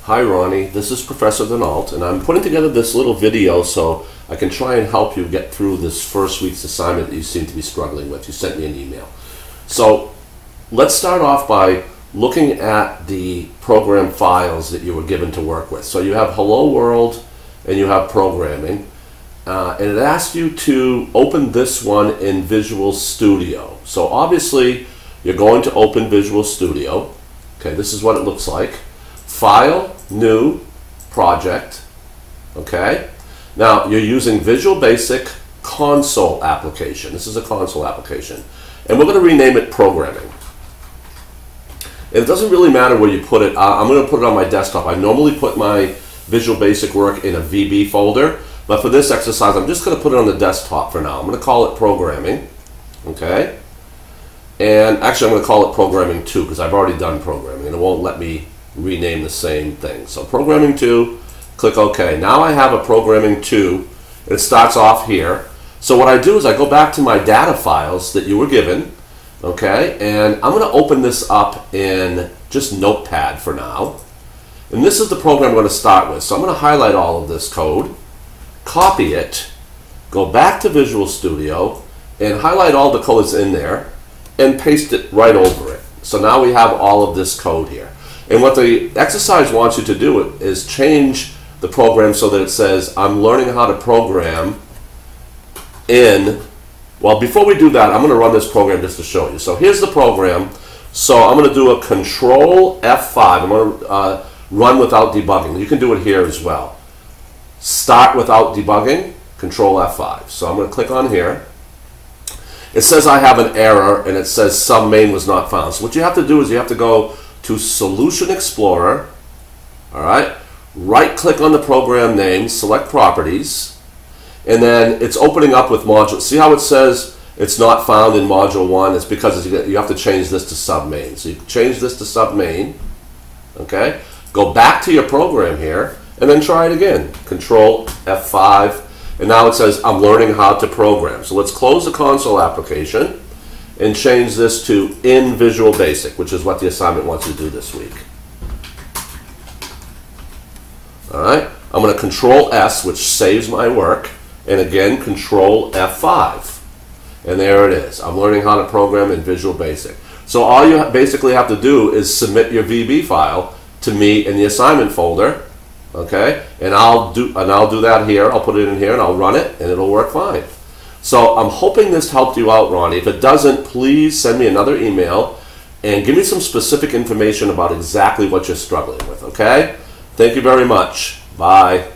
Hi Ronnie, this is Professor Denault, and I'm putting together this little video so I can try and help you get through this first week's assignment that you seem to be struggling with. You sent me an email. So let's start off by looking at the program files that you were given to work with. So you have Hello World and you have programming, and it asks you to open this one in Visual Studio. So obviously you're going to open Visual Studio. Okay, this is what it looks like. File, New, Project. Okay, now you're using Visual Basic Console application. This is a console application, and we're going to rename it Programming. And it doesn't really matter where you put it. I'm going to put it on my desktop. I normally put my Visual Basic work in a VB folder, but for this exercise I'm just going to put it on the desktop for now. I'm going to call it Programming. Okay, and actually I'm going to call it Programming 2 because I've already done Programming and it won't let me rename the same thing. So Programming 2, click OK. Now I have a Programming 2. It starts off here. So what I do is I go back to my data files that you were given, okay, and I'm going to open this up in just Notepad for now. And this is the program I'm going to start with. So I'm going to highlight all of this code, copy it, go back to Visual Studio, and highlight all the code that's in there, and paste it right over it. So now we have all of this code here. And what the exercise wants you to do is change the program so that it says, I'm learning how to program in, well, before we do that, I'm going to run this program just to show you. So here's the program. So I'm going to do a Control F5. I'm going to run without debugging. You can do it here as well. Start without debugging, Control F5. So I'm going to click on here. It says I have an error, and it says submain was not found. So what you have to do is you have to go to Solution Explorer, all right, right click on the program name, select Properties, and then it's opening up with module. See how it says it's not found in module 1? It's because you have to change this to submain. So you change this to submain, okay, go back to your program here and then try it again, Control F5, and now it says I'm learning how to program. So let's close the console application and change this to in Visual Basic, which is what the assignment wants you to do this week. All right, I'm going to Control S, which saves my work, and again Control F5, and there it is. I'm learning how to program in Visual Basic. So all you basically have to do is submit your VB file to me in the assignment folder, okay? And I'll do that here. I'll put it in here and I'll run it, and it'll work fine. So I'm hoping this helped you out, Ronnie. If it doesn't, please send me another email and give me some specific information about exactly what you're struggling with, okay? Thank you very much. Bye.